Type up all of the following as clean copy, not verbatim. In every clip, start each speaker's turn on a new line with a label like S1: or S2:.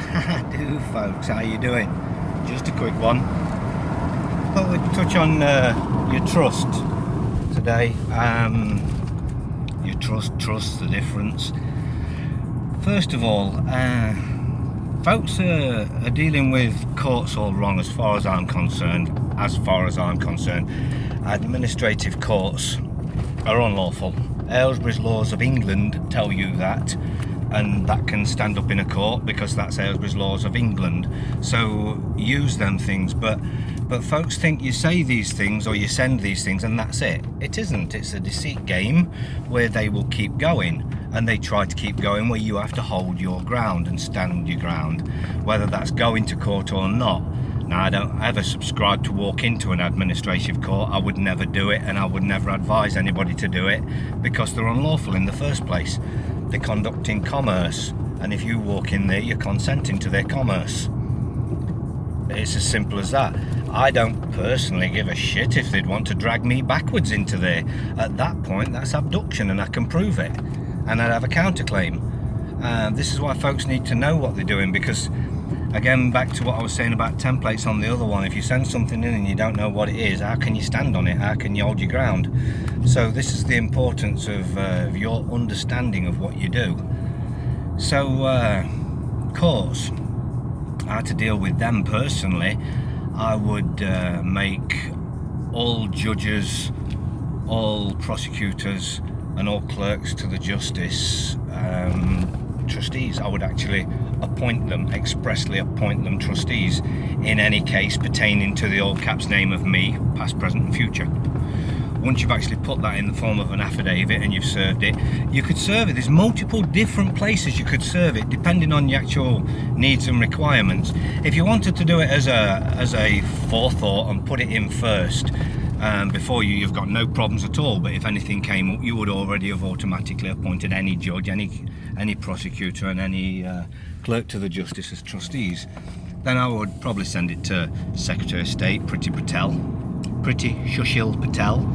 S1: Do folks, how you doing? Just a quick one. Thought we'd touch on your trust today. Your trust, the difference. First of all, folks are dealing with courts all wrong as far as I'm concerned. Administrative courts are unlawful. Aylesbury's laws of England tell you that, and that can stand up in a court because that's Aylesbury's laws of England. So use them things, but folks think you say these things or you send these things and that's it. It isn't. It's a deceit game where they will keep going, and they try to keep going where you have to hold your ground and stand your ground, whether that's going to court or not. Now, I don't ever subscribe to walk into an administrative court. I would never do it, and I would never advise anybody to do it because they're unlawful in the first place. They're conducting commerce, and if you walk in there, you're consenting to their commerce. It's as simple as that. I don't personally give a shit if they'd want to drag me backwards into there. At that point, that's abduction, and I can prove it, and I'd have a counterclaim. This is why folks need to know what they're doing, because again, back to what I was saying about templates on the other one, if you send something in and you don't know what it is, how can you stand on it? How can you hold your ground? So this is the importance of your understanding of what you do. So courts, how to deal with them personally, I would make all judges, all prosecutors and all clerks to the justice trustees. I would actually expressly appoint them trustees in any case pertaining to the all caps name of me, past, present and future. Once you've actually put that in the form of an affidavit and you've served it, you could serve it. There's multiple different places you could serve it depending on your actual needs and requirements. If you wanted to do it as a forethought and put it in first, before you've got no problems at all, but if anything came up, you would already have automatically appointed any judge, any prosecutor and any clerk to the justice as trustees. Then I would probably send it to Secretary of State Priti Sushil Patel,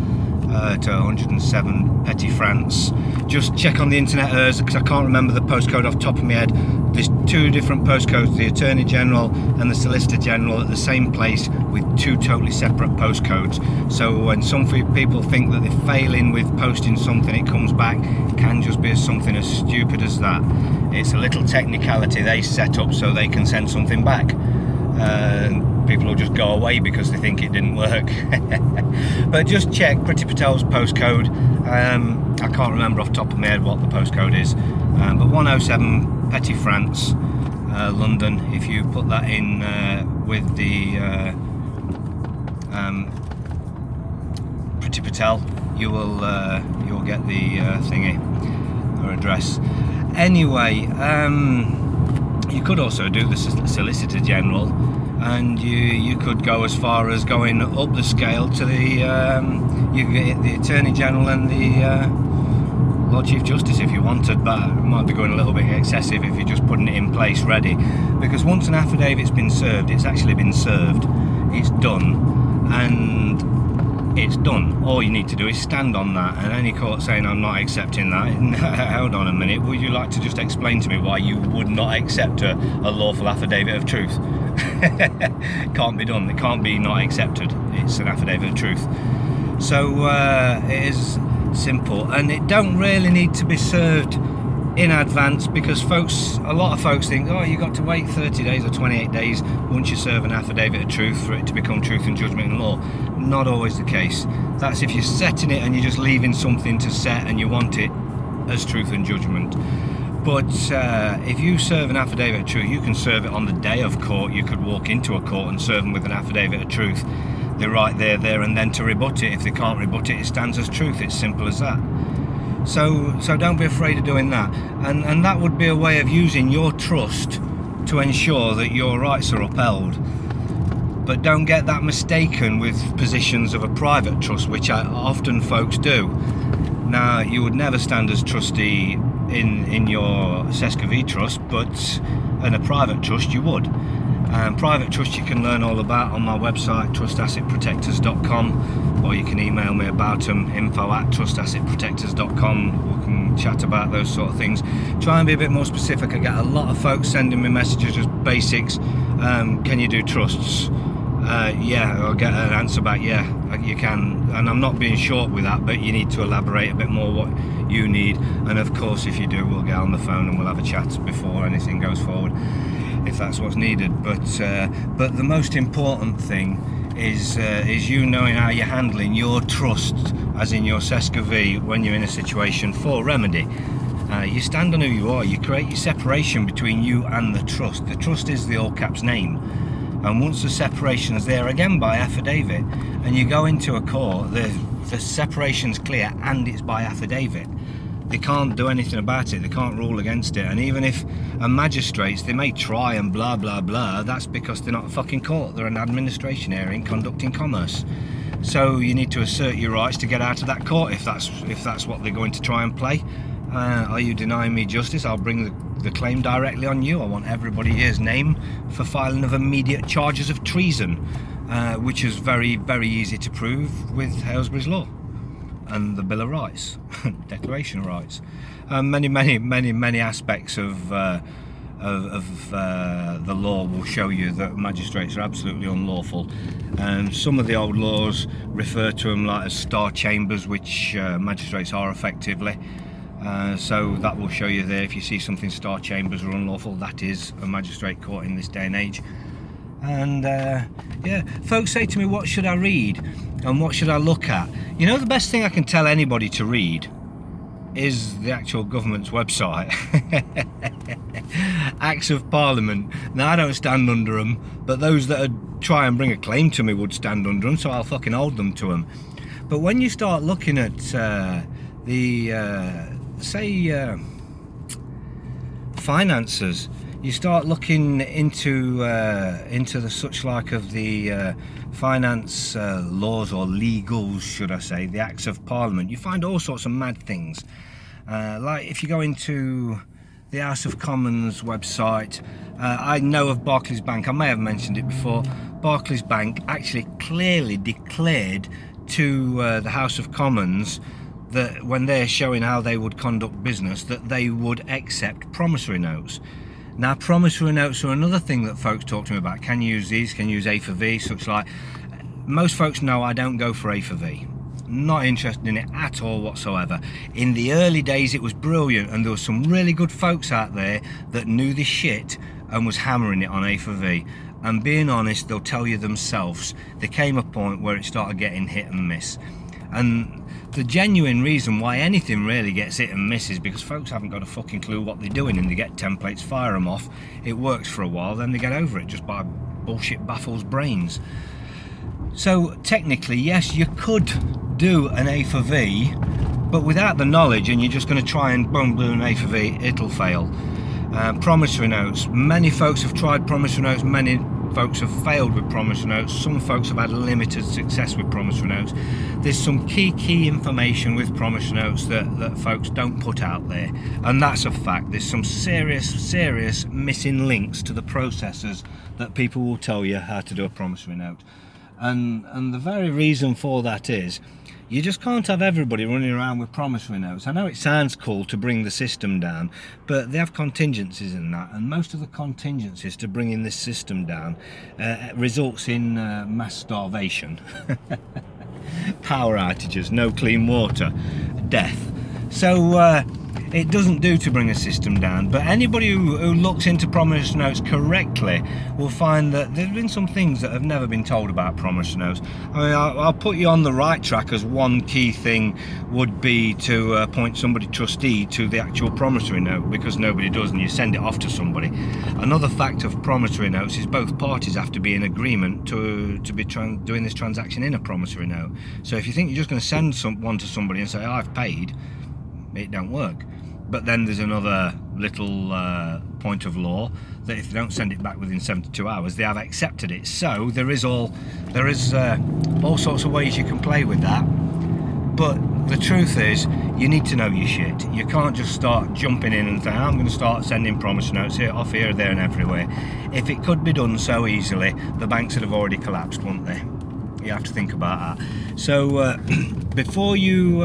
S1: to 107 Petty France. Just check on the internet hers, because I can't remember the postcode off the top of my head. There's two different postcodes, the Attorney General and the Solicitor General, at the same place with two totally separate postcodes. So when some people think that they're failing with posting something, it comes back. It can just be something as stupid as that. It's a little technicality they set up so they can send something back. People will just go away because they think it didn't work. But just check Priti Patel's postcode. I can't remember off the top of my head what the postcode is, but 107 Petty France, London. If you put that in with the Priti Patel, you'll get the thingy, or address. Anyway, you could also do the Solicitor General, and you could go as far as going up the scale to the Attorney General and the Lord Chief Justice if you wanted, but it might be going a little bit excessive if you're just putting it in place ready, because once an affidavit's been served, it's actually been served, it's done, and it's done. All you need to do is stand on that, and any court saying I'm not accepting that, hold on a minute, would you like to just explain to me why you would not accept a lawful affidavit of truth? Can't be done. It can't be not accepted. It's an affidavit of truth. So it is simple, and it don't really need to be served in advance, because a lot of folks think, oh, you got to wait 30 days or 28 days once you serve an affidavit of truth for it to become truth and judgment in law. Not always the case. That's if you're setting it and you're just leaving something to set and you want it as truth and judgment. But if you serve an affidavit of truth, you can serve it on the day of court. You could walk into a court and serve them with an affidavit of truth. They're right there and then to rebut it. If they can't rebut it, it stands as truth. It's simple as that. So don't be afraid of doing that. And that would be a way of using your trust to ensure that your rights are upheld. But don't get that mistaken with positions of a private trust, which often folks do. Now, you would never stand as trustee in your Sesca trust, but in a private trust you would. Private trust you can learn all about on my website, trustassetprotectors.com, or you can email me about them, info@trustassetprotectors.com. We can chat about those sort of things. Try and be a bit more specific. I get a lot of folks sending me messages, just basics. Can you do trusts? Yeah, I'll get an answer back, yeah, you can. And I'm not being short with that, but you need to elaborate a bit more what you need. And of course, if you do, we'll get on the phone and we'll have a chat before anything goes forward, if that's what's needed. But the most important thing is you knowing how you're handling your trust, as in your SESCA-V, when you're in a situation for remedy. You stand on who you are. You create your separation between you and the trust. The trust is the all caps name. And once the separation is there, again by affidavit, and you go into a court, the separation's clear and it's by affidavit. They can't do anything about it. They can't rule against it. And even if a magistrates, they may try and blah blah blah, that's because they're not a fucking court. They're an administration area conducting commerce. So you need to assert your rights to get out of that court if that's what they're going to try and play. Are you denying me justice? I'll bring the claim directly on you. I want everybody here's name for filing of immediate charges of treason, which is very, very easy to prove with Aylesbury's Law and the Bill of Rights, Declaration of Rights. Many aspects of the law will show you that magistrates are absolutely unlawful. Some of the old laws refer to them like as star chambers, which magistrates are effectively. So that will show you there. If you see something star chambers or unlawful, that is a magistrate court in this day and age. And yeah, folks say to me, what should I read and what should I look at? You know, the best thing I can tell anybody to read is the actual government's website. Acts of Parliament. Now, I don't stand under them, but those that try and bring a claim to me would stand under them, so I'll fucking hold them to them. But when you start looking at finances, you start looking into the such like of the finance laws, or legals should I say, the Acts of Parliament, you find all sorts of mad things. Like if you go into the House of Commons website, I know of Barclays Bank, I may have mentioned it before. Barclays Bank actually clearly declared to the House of Commons that when they're showing how they would conduct business, that they would accept promissory notes. Now, promissory notes are another thing that folks talk to me about. Can you use these? Can you use A for V? Such like, most folks know I don't go for A for V. Not interested in it at all whatsoever. In the early days, it was brilliant, and there were some really good folks out there that knew this shit and was hammering it on A for V. And being honest, they'll tell you themselves, there came a point where it started getting hit and miss. And the genuine reason why anything really gets hit and miss is because folks haven't got a fucking clue what they're doing, and they get templates, fire them off, it works for a while, then they get over it just by bullshit baffles brains. So technically, yes, you could do an A for V, but without the knowledge, and you're just going to try and boom, do an A for V, it'll fail. Promissory notes, many folks have tried promissory notes, many folks have failed with promissory notes, some folks have had limited success with promissory notes. There's some key information with promissory notes that folks don't put out there, and that's a fact. There's some serious missing links to the processes that people will tell you how to do a promissory note. And the very reason for that is, you just can't have everybody running around with promissory notes. I know it sounds cool to bring the system down, but they have contingencies in that, and most of the contingencies to bringing this system down results in mass starvation, power outages, no clean water, death. So it doesn't do to bring a system down, but anybody who looks into promissory notes correctly will find that there's been some things that have never been told about promissory notes. I mean, I'll put you on the right track, as one key thing would be to appoint somebody trustee to the actual promissory note, because nobody does, and you send it off to somebody. Another fact of promissory notes is both parties have to be in agreement to be doing this transaction in a promissory note. So if you think you're just going to send one to somebody and say, I've paid, it don't work. But then there's another little point of law that if they don't send it back within 72 hours, they have accepted it. So there is all sorts of ways you can play with that. But the truth is, you need to know your shit. You can't just start jumping in and saying, I'm going to start sending promissory notes off here, there and everywhere. If it could be done so easily, the banks would have already collapsed, wouldn't they? You have to think about that. So before you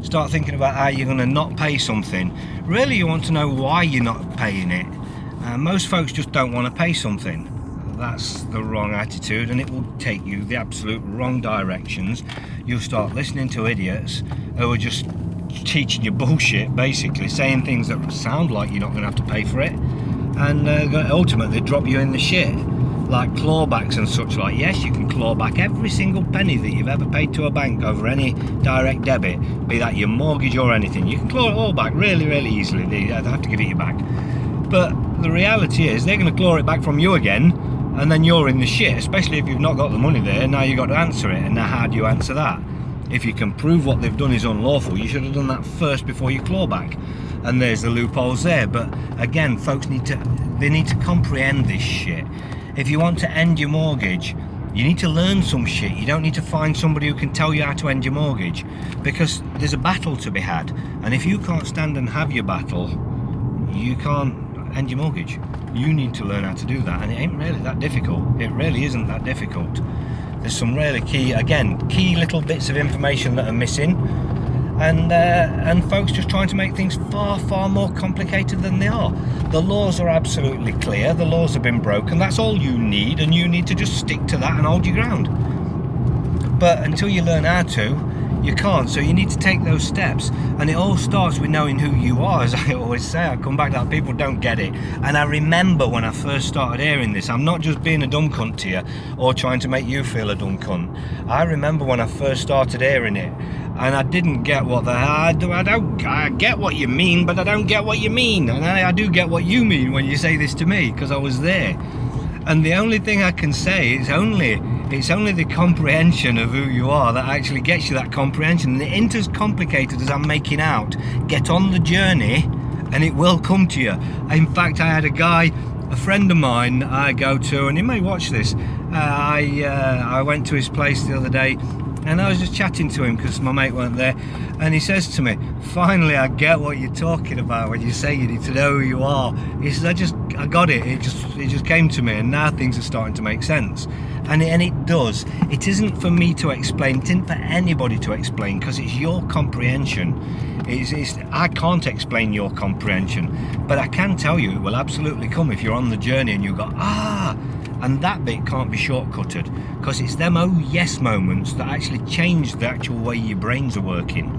S1: start thinking about how you're going to not pay something, really you want to know why you're not paying it. Most folks just don't want to pay something. That's the wrong attitude, and it will take you the absolute wrong directions. You'll start listening to idiots who are just teaching you bullshit, basically saying things that sound like you're not going to have to pay for it, and ultimately drop you in the shit, like clawbacks and such like. Yes, you can claw back every single penny that you've ever paid to a bank over any direct debit, be that your mortgage or anything. You can claw it all back really, really easily. They have to give it you back. But the reality is they're going to claw it back from you again, and then you're in the shit, especially if you've not got the money there. Now you've got to answer it, and now how do you answer that? If you can prove what they've done is unlawful, you should have done that first before you claw back. And there's the loopholes there. But again, folks need to comprehend this shit. If you want to end your mortgage, you need to learn some shit. You don't need to find somebody who can tell you how to end your mortgage, because there's a battle to be had. And if you can't stand and have your battle, you can't end your mortgage. You need to learn how to do that, and it ain't really that difficult. It really isn't that difficult. There's some really key little bits of information that are missing, and folks just trying to make things far more complicated than they are. The laws are absolutely clear. The laws have been broken. That's all you need, and you need to just stick to that and hold your ground. But until you learn how to, you can't. So you need to take those steps, and it all starts with knowing who you are. As I always say, I come back to that, people don't get it. And I remember when I first started hearing this, I'm not just being a dumb cunt to you or trying to make you feel a dumb cunt. I remember when I first started hearing it, and I didn't get what I get what you mean, but I don't get what you mean. And I do get what you mean when you say this to me, because I was there. And the only thing I can say is it's only the comprehension of who you are that actually gets you that comprehension. And it ain't as complicated as I'm making out. Get on the journey and it will come to you. In fact, I had a friend of mine I go to, and he may watch this. I went to his place the other day, and I was just chatting to him because my mate weren't there, and he says to me, finally I get what you're talking about when you say you need to know who you are. He says, I got it. It just came to me, and now things are starting to make sense. And it does. It isn't for me to explain. It isn't for anybody to explain, because it's your comprehension. I can't explain your comprehension, but I can tell you it will absolutely come if you're on the journey and you go, and that bit can't be shortcutted, because it's them oh yes moments that actually change the actual way your brains are working.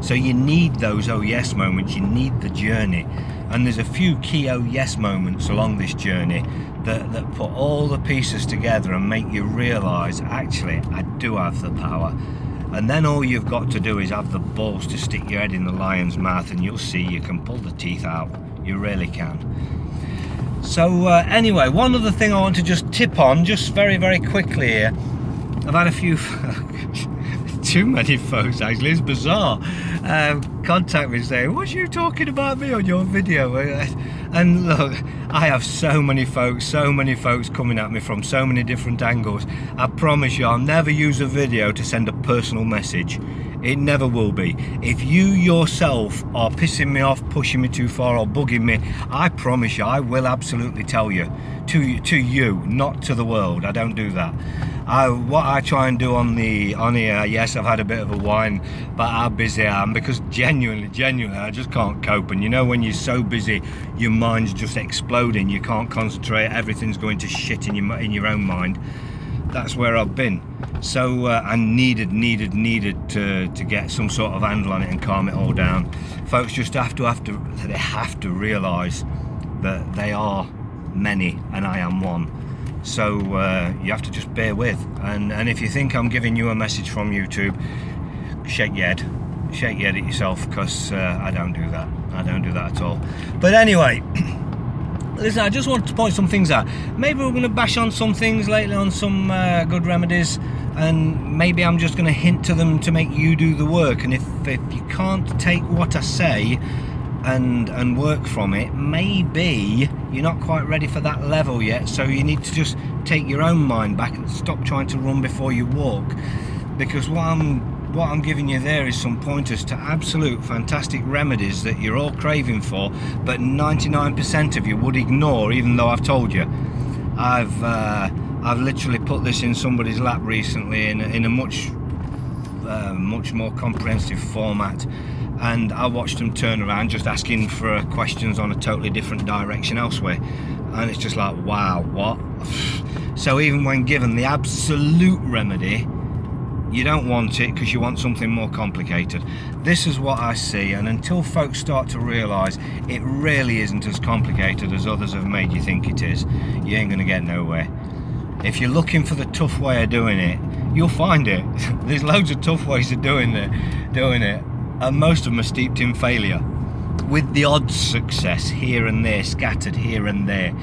S1: So you need those oh yes moments, you need the journey. And there's a few key oh yes moments along this journey that put all the pieces together and make you realise, actually, I do have the power. And then all you've got to do is have the balls to stick your head in the lion's mouth, and you'll see you can pull the teeth out. You really can. So anyway, one other thing I want to just tip on, just very quickly here. I've had a few, too many folks actually, it's bizarre, contact me saying, what are you talking about me on your video? And look, I have so many folks coming at me from so many different angles. I promise you, I'll never use a video to send a personal message. It never will be. If you yourself are pissing me off, pushing me too far, or bugging me, I promise you, I will absolutely tell you. To you, not to the world. I don't do that. What I try and do on here, yes, I've had a bit of a whine about how busy I am, because genuinely, I just can't cope. And you know, when you're so busy, your mind's just exploding. You can't concentrate. Everything's going to shit in your own mind. That's where I've been. So I needed to get some sort of handle on it and calm it all down. Folks just have to realise that they are many and I am one. So you have to just bear with. And if you think I'm giving you a message from YouTube, shake your head at yourself, because I don't do that. I don't do that at all. But anyway. Listen, I just want to point some things out. Maybe we're going to bash on some things lately, on some good remedies, and maybe I'm just going to hint to them to make you do the work. And if you can't take what I say and work from it, maybe you're not quite ready for that level yet. So you need to just take your own mind back and stop trying to run before you walk. Because what I'm giving you there is some pointers to absolute fantastic remedies that you're all craving for, but 99% of you would ignore, even though I've told you. I've I've literally put this in somebody's lap recently in a much more comprehensive format, and I watched them turn around just asking for questions on a totally different direction elsewhere, and it's just like, wow, what? So even when given the absolute remedy, you don't want it because you want something more complicated. This is what I see, and until folks start to realise it really isn't as complicated as others have made you think it is, you ain't going to get nowhere. If you're looking for the tough way of doing it, you'll find it. There's loads of tough ways of doing it, and most of them are steeped in failure, with the odd success here and there, scattered here and there.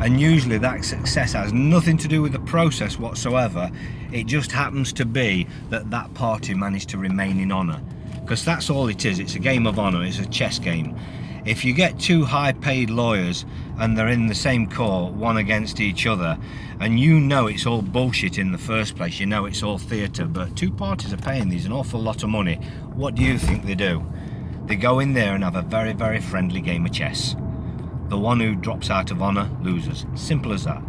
S1: And usually that success has nothing to do with the process whatsoever. It just happens to be that that party managed to remain in honour, because that's all it is. It's a game of honour. It's a chess game. If you get two high-paid lawyers and they're in the same court, one against each other, and you know it's all bullshit in the first place, you know it's all theatre, but two parties are paying these an awful lot of money, what do you think they do? They go in there and have a very, very friendly game of chess. The one who drops out of honour loses. Simple as that.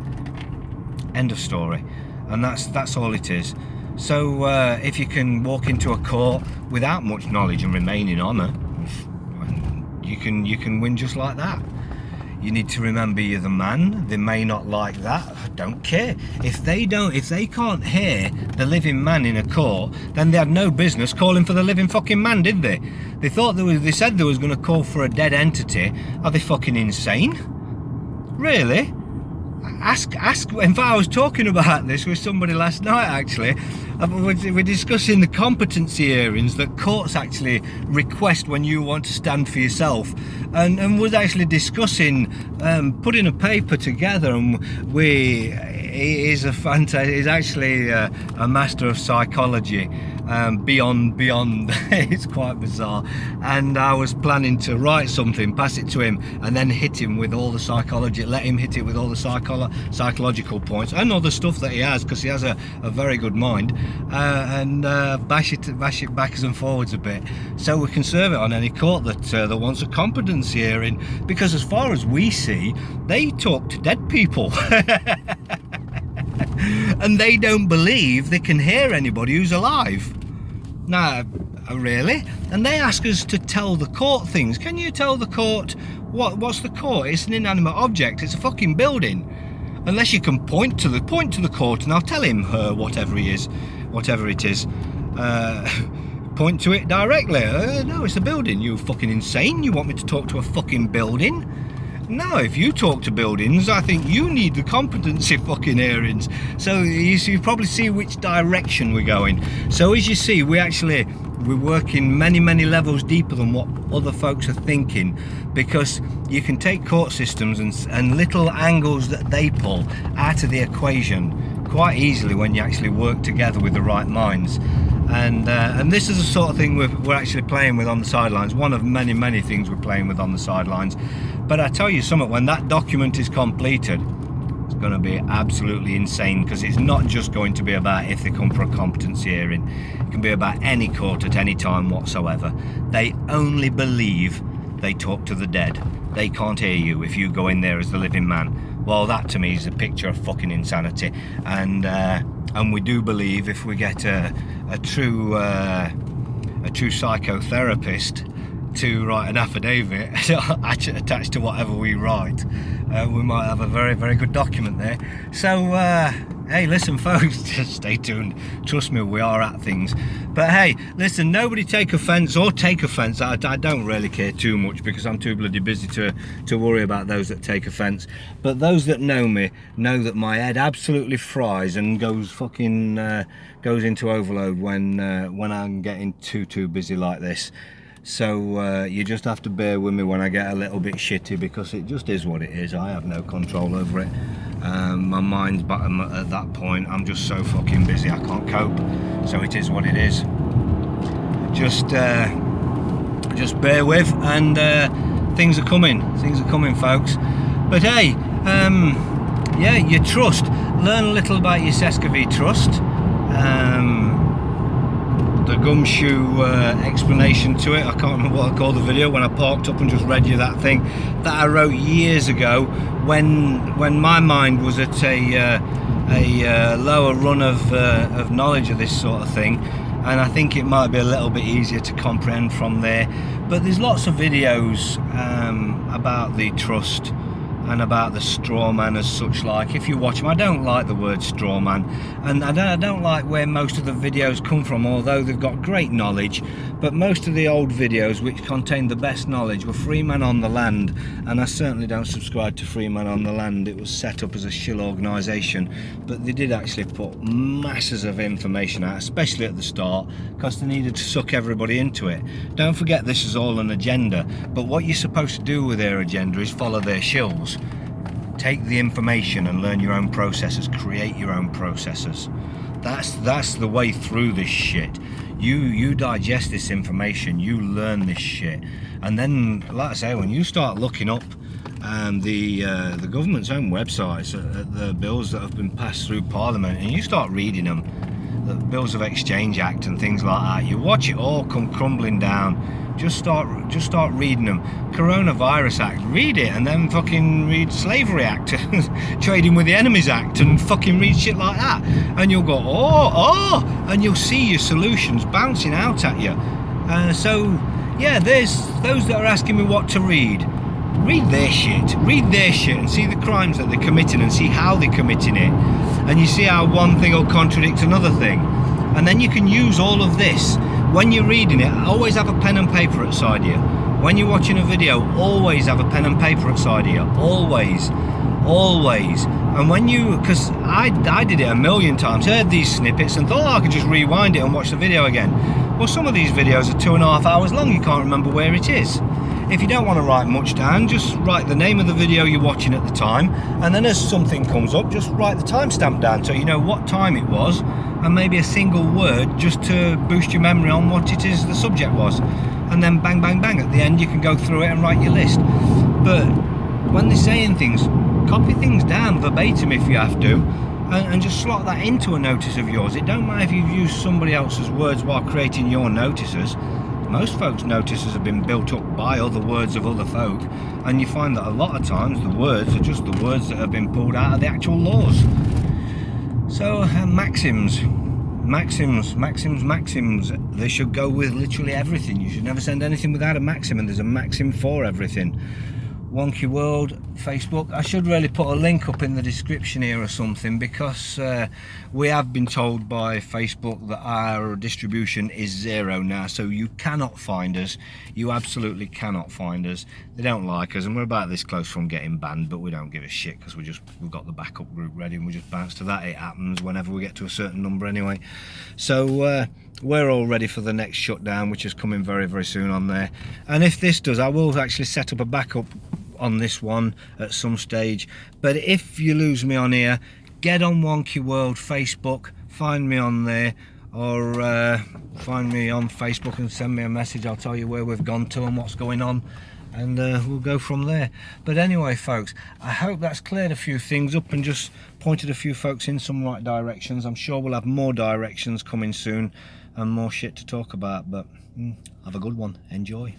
S1: End of story. And that's all it is. So if you can walk into a court without much knowledge and remain in honour, you can win just like that. You need to remember you're the man. They may not like that. I don't care. If they can't hear the living man in a court, then they had no business calling for the living fucking man, did they? They said they was going to call for a dead entity. Are they fucking insane? Really? Ask. In fact, I was talking about this with somebody last night, actually. We're discussing the competency hearings that courts actually request when you want to stand for yourself, and was actually discussing putting a paper together. And he's actually a master of psychology. Beyond it's quite bizarre, and I was planning to write something, pass it to him, and then hit him with all the psychology, let him hit it with all the psychological points and other stuff that he has, because he has a very good mind, and bash it backwards and forwards a bit, so we can serve it on any court that wants a competency hearing, because as far as we see, they talk to dead people. And they don't believe they can hear anybody who's alive. Nah, really? And they ask us to tell the court things. Can you tell the court what's the court? It's an inanimate object. It's a fucking building. Unless you can point to the court, and I'll tell him, her, whatever it is. Point to it directly. No, it's a building. You fucking insane? You want me to talk to a fucking building? No, if you talk to buildings, I think you need the competency fucking hearings. So you probably see which direction we're going. So as you see, we're working many levels deeper than what other folks are thinking, because you can take court systems and little angles that they pull out of the equation quite easily when you actually work together with the right minds. And this is the sort of thing we're actually playing with on the sidelines. One of many things we're playing with on the sidelines. But I tell you something, when that document is completed, it's going to be absolutely insane, because it's not just going to be about if they come for a competency hearing. It can be about any court at any time whatsoever. They only believe they talk to the dead. They can't hear you if you go in there as the living man. Well, that to me is a picture of fucking insanity. And we do believe if we get a true psychotherapist to write an affidavit attached to whatever we write, we might have a very good document there. So hey, listen folks, just stay tuned. Trust me, we are at things. But hey, listen, nobody take offence. I don't really care too much, because I'm too bloody busy to worry about those that take offence. But those that know me know that my head absolutely fries and goes into overload when I'm getting too busy like this. So you just have to bear with me when I get a little bit shitty, because it just is what it is. I have no control over it. My mind's bottom at that point. I'm just so fucking busy, I can't cope. So it is what it is. Just bear with, and things are coming, folks. But hey, yeah, your trust. Learn a little about your Sescovy trust. The gumshoe explanation to it. I can't remember what I called the video, when I parked up and just read you that thing that I wrote years ago when my mind was at a a lower run of knowledge of this sort of thing, and I think it might be a little bit easier to comprehend from there. But there's lots of videos about the trust and about the straw man as such. Like, if you watch them, I don't like the word straw man, and I don't like where most of the videos come from, although they've got great knowledge. But most of the old videos which contained the best knowledge were Free Man on the Land, and I certainly don't subscribe to Free Man on the Land. It was set up as a shill organisation, but they did actually put masses of information out, especially at the start, because they needed to suck everybody into it. Don't forget, this is all an agenda, but what you're supposed to do with their agenda is follow their shills. Take the information and learn your own processes, create your own processes. That's the way through this shit. You digest this information, you learn this shit, and then, like I say, when you start looking up the government's own websites, the bills that have been passed through Parliament, and you start reading them, the Bills of Exchange Act and things like that, you watch it all come crumbling down. Just start reading them. Coronavirus Act, read it, and then fucking read Slavery Act, Trading with the Enemies Act, and fucking read shit like that, and you'll go, oh, and you'll see your solutions bouncing out at you. So yeah, there's those that are asking me what to read. Read their shit, and see the crimes that they're committing, and see how they're committing it, and you see how one thing will contradict another thing, and then you can use all of this. When you're reading it, always have a pen and paper outside you. When you're watching a video, always have a pen and paper outside you. Always. And when you, because I did it a million times, heard these snippets and thought, oh, I could just rewind it and watch the video again. Well, some of these videos are 2.5 hours long, you can't remember where it is. If you don't want to write much down, just write the name of the video you're watching at the time, and then as something comes up, just write the timestamp down so you know what time it was, and maybe a single word just to boost your memory on what it is the subject was. And then bang, bang, bang, at the end you can go through it and write your list. But when they're saying things, copy things down verbatim if you have to, and just slot that into a notice of yours. It don't matter if you've used somebody else's words while creating your notices. Most folks' notices have been built up by other words of other folk, and you find that a lot of times the words are just the words that have been pulled out of the actual laws. So maxims, they should go with literally everything. You should never send anything without a maxim, and there's a maxim for everything. Wonky World Facebook, I should really put a link up in the description here or something, because we have been told by Facebook that our distribution is 0 now, so you cannot find us. You absolutely cannot find us. They don't like us, and we're about this close from getting banned, but we don't give a shit, because we've got the backup group ready, and we just bounce to that. It happens whenever we get to a certain number anyway. So we're all ready for the next shutdown, which is coming very, very soon on there. And if this does, I will actually set up a backup on this one at some stage. But if you lose me on here, get on Wonky World Facebook, find me on there, or find me on Facebook and send me a message. I'll tell you where we've gone to and what's going on, and we'll go from there. But anyway, folks, I hope that's cleared a few things up and just pointed a few folks in some right directions. I'm sure we'll have more directions coming soon and more shit to talk about, but have a good one. Enjoy.